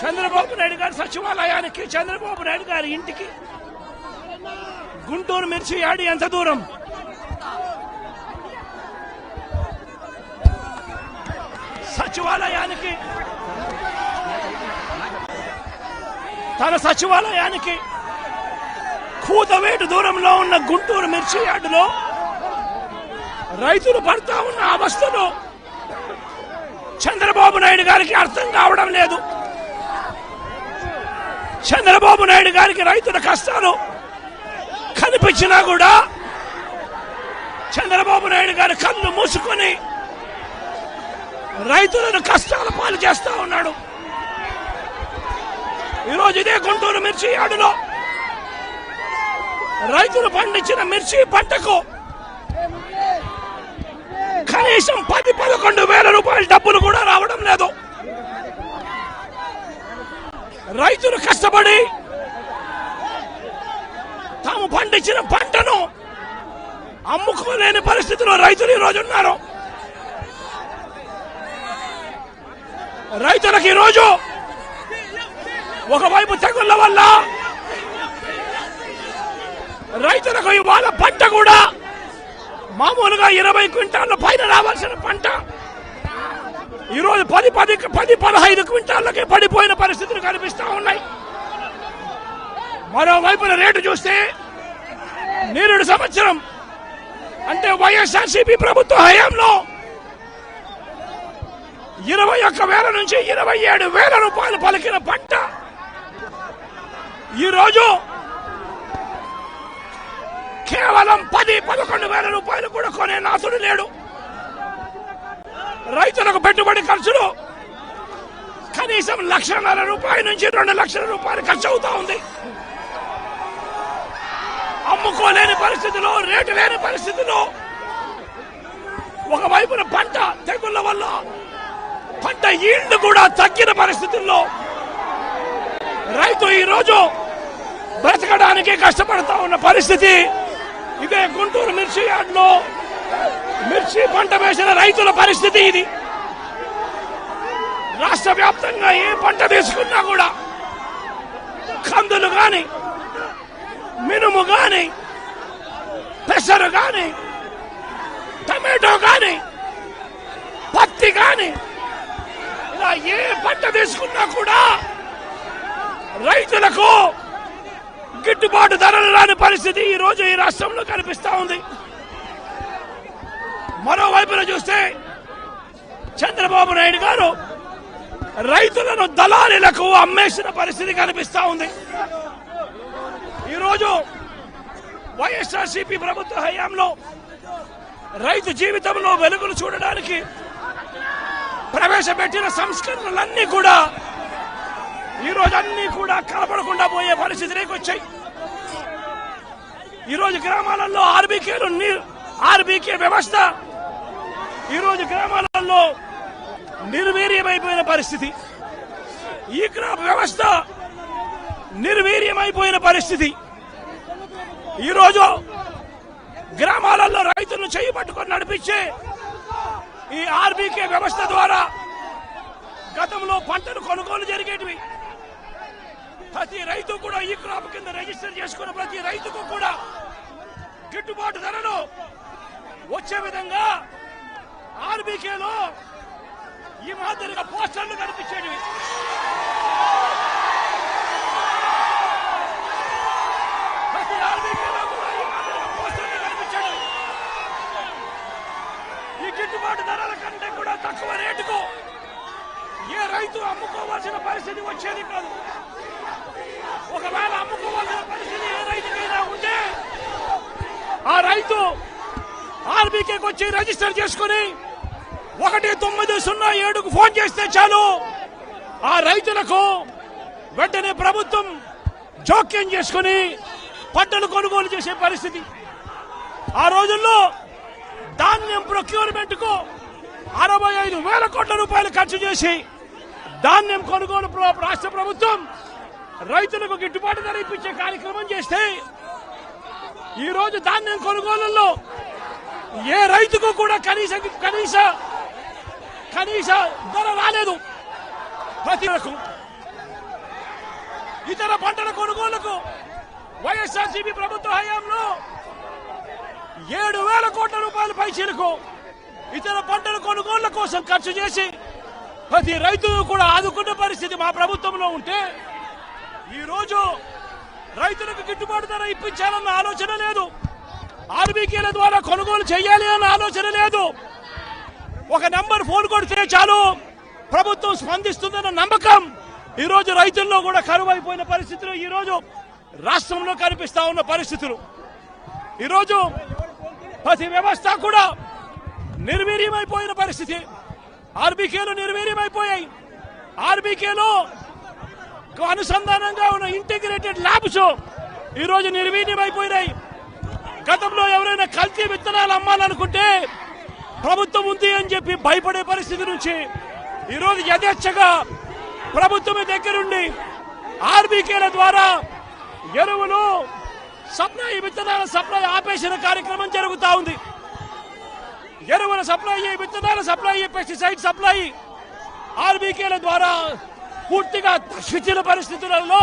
చంద్రబాబు నాయుడు గారి సచివాలయానికి, చంద్రబాబు నాయుడు గారి ఇంటికి గుంటూరు మిర్చి యాడి ఎంత దూరం? సచివాలయానికి, తన సచివాలయానికి కూతవేటు దూరంలో ఉన్న గుంటూరు మిర్చి యార్డులో రైతులు పడతా ఉన్న అవస్థలు చంద్రబాబు నాయుడు గారికి అర్థం కావడం లేదు. చంద్రబాబు నాయుడు గారికి రైతుల కష్టాలు కనిపించినా కూడా చంద్రబాబు నాయుడు గారి కళ్ళు మూసుకొని రైతులను కష్టాల పాలు చేస్తా ఉన్నాడు. ఈరోజు ఇదే గుంటూరు మిర్చి యార్డులో రైతులు పండించిన మిర్చి పంటకు కనీసం 10-11 వేల రూపాయల డబ్బులు కూడా రావడం లేదు. రైతులు కష్టపడి తాము పండించిన పంటను అమ్ముకోలేని పరిస్థితిలో రైతులు ఈరోజు ఉన్నారు. రైతులకు ఈరోజు ఒకవైపు తెగుళ్ల వల్ల రైతులకు ఇవాళ పంట కూడా మామూలుగా 20 క్వింటాళ్ల పైన రావాల్సిన పంట ఈరోజు 10-15 క్వింటాళ్ళకే పడిపోయిన పరిస్థితులు కనిపిస్తా ఉన్నాయి. మరోవైపున రేటు చూస్తే నిరుడు సంవత్సరం అంటే వైఎస్ఆర్సీపీ ప్రభుత్వ హయాంలో 21,000 నుంచి 27,000 రూపాయలు పలికిన పంట ఈరోజు కేవలం 10-11 వేల రూపాయలు కూడా కొనే నాథుడు లేడు. రైతులకు పెట్టుబడి ఖర్చులు కనీసం 1,50,000 రూపాయల నుంచి 2 లక్షల రూపాయలు ఖర్చు అవుతా ఉంది. అమ్ముకోలేని పరిస్థితిలో, రేటు లేని పరిస్థితిలో, ఒకవైపున పంట తెగుళ్ల వల్ల పంట ఈల్డ్ కూడా తగ్గిన పరిస్థితుల్లో రైతు ఈరోజు బ్రతకడానికి కష్టపడతా ఉన్న పరిస్థితి. ఇదే గుంటూరు మిర్చి యార్డులో మిర్చి పంట వేసిన రైతుల పరిస్థితి ఇది. రాష్ట్ర వ్యాప్తంగా ఏ పంట తీసుకున్నా కూడా కందులు గాని, మినుము గాని, పెసరు గాని, టమాటో గాని, పత్తి గాని, ఇలా ఏ పంట తీసుకున్నా కూడా రైతులకు గిట్టుబాటు ధరలు రాని పరిస్థితి ఈ రోజు ఈ రాష్ట్రంలో కనిపిస్తా ఉంది. మరోవైపున చూస్తే చంద్రబాబు నాయుడు గారు రైతులను దళారీలకు అమ్మేసిన పరిస్థితి కనిపిస్తా ఉంది. ఈరోజు వైఎస్ఆర్సీపీ ప్రభుత్వ హయాంలో రైతు జీవితంలో వెలుగులు చూడడానికి ప్రవేశపెట్టిన సంస్కరణలన్నీ కూడా ఈరోజు అన్ని కూడా కనపడకుండా పోయే పరిస్థితిలోకి వచ్చాయి. ఈరోజు గ్రామాలలో ఆర్బీకే వ్యవస్థ ఈరోజు గ్రామాలలో నిర్వీర్యమైపోయిన పరిస్థితి. ఈ క్రాప్ వ్యవస్థ నిర్వీర్యమైపోయిన పరిస్థితి. ఈరోజు గ్రామాలలో రైతులను చేయి పట్టుకొని నడిపించే ఈ ఆర్బీకే వ్యవస్థ ద్వారా గతంలో పంటలు కొనుగోలు జరిగేటివి. ప్రతి రైతు కూడా ఈ క్రాప్ కింద రిజిస్టర్ చేసుకున్న ప్రతి రైతుకు కూడా గిట్టుబాటు ధరలు వచ్చే విధంగా ఆర్బీకేలో ఈ మాదిరిగా పోస్టర్లు కనిపించేవి. ప్రతి ఆర్బీకేలో కూడా ఈ మాదిరిగా పోస్టర్లు కనిపించేవి. ఈ గిట్టుబాటు ధరల కంటే కూడా తక్కువ రేటుకు ఏ రైతు అమ్ముకోవాల్సిన పరిస్థితి వచ్చేది కాదు. ఒకవేళ అమ్ముకోవాల్సిన పరిస్థితి ఏ రైతుకైనా ఉంటే ఆ రైతు ఆర్బీకేకి వచ్చి రిజిస్టర్ చేసుకుని 1907కు ఫోన్ చేస్తే చాలు, ఆ రైతులకు వెంటనే ప్రభుత్వం జోక్యం చేసుకుని పంటలు కొనుగోలు చేసే పరిస్థితి. ఆ రోజుల్లో ధాన్యం ప్రొక్యూర్మెంట్ కు 65,000 కోట్ల రూపాయలు ఖర్చు చేసి ధాన్యం కొనుగోలు రాష్ట్ర ప్రభుత్వం రైతులకు గిట్టుబాటు ధర ఇప్పించే కార్యక్రమం చేస్తే ఈ రోజు ధాన్యం కొనుగోలులో ఏ రైతుకు కూడా కనీస ధర రాలేదు. ప్రతి ఇతర పంటల కొనుగోలుకు వైఎస్ఆర్సీపీ ప్రభుత్వ హయాంలో 7,000 కోట్ల రూపాయల పైచీలకు ఇతర పంటల కొనుగోళ్ల కోసం ఖర్చు చేసి ప్రతి రైతును కూడా ఆదుకున్న పరిస్థితి మా ప్రభుత్వంలో ఉంటే ఈ రోజు రైతులకు గిట్టుబాటు ధర ఇప్పించాలన్న ఆలోచన లేదు. ఆర్బీకేల ద్వారా కొనుగోలు చేయాలి అన్న ఆలోచన లేదు. ఒక నంబర్ ఫోన్ కొడితే చాలు ప్రభుత్వం స్పందిస్తుందన్న నమ్మకం ఈ రోజు రైతుల్లో కూడా కరువైపోయిన పరిస్థితులు ఈ రోజు రాష్ట్రంలో కనిపిస్తా ఉన్న పరిస్థితులు. ఈరోజు ప్రతి వ్యవస్థ కూడా నిర్వీర్యమైపోయిన పరిస్థితి. ఆర్బీకేలు నిర్వీర్యమైపోయాయి. ఆర్బీకేలో అనుసంధానంగా ఉన్న ఇంటిగ్రేటెడ్ ల్యాబ్స్ ఈ రోజు నిర్వీర్యమైపోయినాయి. గతంలో ఎవరైనా కల్తీ విత్తనాలు అమ్మాలనుకుంటే ప్రభుత్వం ఉంది అని చెప్పి భయపడే పరిస్థితి నుంచి ఈ రోజు యథేచ్ఛగా ప్రభుత్వం దగ్గరుండి ఆర్బీకేల ద్వారా ఎరువులు సప్లై, విత్తనాల సప్లై ఆపేసిన కార్యక్రమం జరుగుతూ ఉంది. ఎరువుల సప్లై, విత్తనాల సప్లై, పెస్టిసైడ్ సప్లై ఆర్బీకేల ద్వారా పూర్తిగా తగ్గించిన పరిస్థితులలో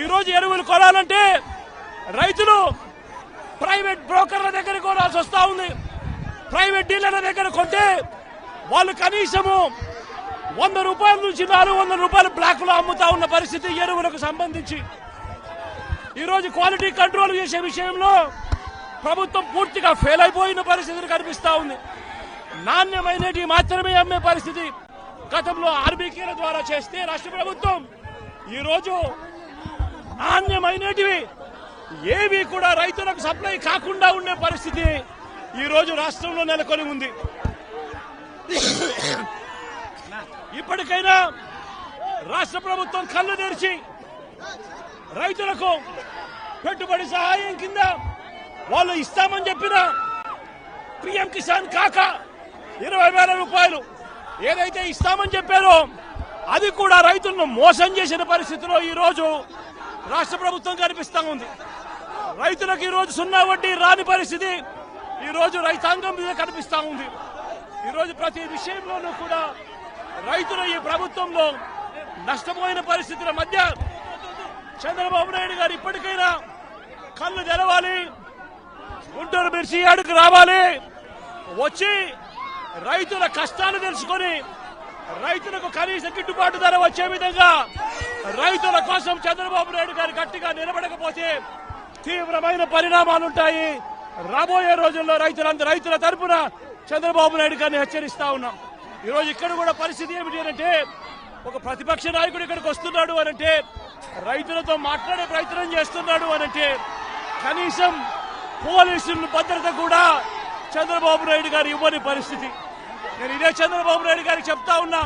ఈ రోజు ఎరువులు కొనాలంటే రైతులు ప్రైవేట్ బ్రోకర్ల దగ్గర కొనాల్సి వస్తా ఉంది. ప్రైవేట్ డీలర్ల దగ్గర కొంటే వాళ్ళు కనీసము 100 రూపాయల నుంచి 400 రూపాయలు బ్లాక్ లో అమ్ముతా ఉన్న పరిస్థితి ఎరువులకు సంబంధించి. ఈ రోజు క్వాలిటీ కంట్రోల్ చేసే విషయంలో ప్రభుత్వం పూర్తిగా ఫెయిల్ అయిపోయిన పరిస్థితులు కనిపిస్తా ఉంది. నాణ్యమైనటి మాత్రమే అమ్మే పరిస్థితి గతంలో ఆర్బీకేల ద్వారా చేస్తే రాష్ట్ర ప్రభుత్వం ఈ రోజు నాణ్యమైనటివి ఏవి కూడా రైతులకు సప్లై కాకుండా ఉండే పరిస్థితి ఈ రోజు రాష్ట్రంలో నెలకొని ఉంది. ఇప్పటికైనా రాష్ట్ర ప్రభుత్వం కళ్ళు తెరిచి రైతులకు పెట్టుబడి సహాయం కింద వాళ్ళు ఇస్తామని చెప్పిన పిఎం కిసాన్ కాక 20,000 రూపాయలు ఏదైతే ఇస్తామని చెప్పారో అది కూడా రైతులను మోసం చేసిన పరిస్థితిలో ఈ రోజు రాష్ట్ర ప్రభుత్వం కనిపిస్తా ఉంది. రైతులకు ఈ రోజు 0 వడ్డీ రాని పరిస్థితి ఈ రోజు రైతాంగం మీద కనిపిస్తా ఉంది. ఈ రోజు ప్రతి విషయంలోనూ కూడా రైతులు ఈ ప్రభుత్వంలో నష్టపోయిన పరిస్థితుల మధ్య చంద్రబాబు నాయుడు గారు ఇప్పటికైనా కళ్ళు తెరవాలి, గుంటూరు మిర్చి యార్డుకు రావాలి, వచ్చి రైతుల కష్టాలు తెలుసుకొని రైతులకు కనీస గిట్టుబాటు ధర వచ్చే విధంగా రైతుల కోసం చంద్రబాబు నాయుడు గారు గట్టిగా నిలబడకపోతే తీవ్రమైన పరిణామాలుంటాయి. రాబోయే రోజుల్లో రైతుల తరపున చంద్రబాబు నాయుడు గారిని హెచ్చరిస్తా ఉన్నాం. ఈ రోజు ఇక్కడ కూడా పరిస్థితి ఏమిటి అంటే ఒక ప్రతిపక్ష నాయకుడు ఇక్కడికి వస్తున్నాడు అనంటే రైతులతో మాట్లాడే ప్రయత్నం చేస్తున్నాడు అనంటే కనీసం పోలీసుల భద్రత కూడా చంద్రబాబు నాయుడు గారు ఇవ్వని పరిస్థితి. నేను ఇదే చంద్రబాబు నాయుడు గారికి చెప్తా ఉన్నా,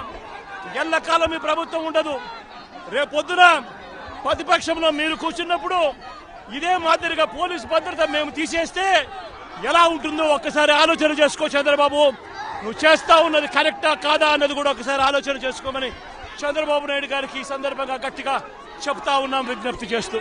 ఎల్లకాలం ఈ ప్రభుత్వం ఉండదు. రేపొద్దున ప్రతిపక్షంలో మీరు కూర్చున్నప్పుడు ఇదే మాదిరిగా పోలీసు భద్రత మేము తీసేస్తే ఎలా ఉంటుందో ఒక్కసారి ఆలోచన చేసుకో చంద్రబాబు. నువ్వు చేస్తా ఉన్నది కరెక్టా కాదా అన్నది కూడా ఒకసారి ఆలోచన చేసుకోమని చంద్రబాబు నాయుడు గారికి ఈ సందర్భంగా గట్టిగా చెప్తా ఉన్నాం, విజ్ఞప్తి చేస్తూ.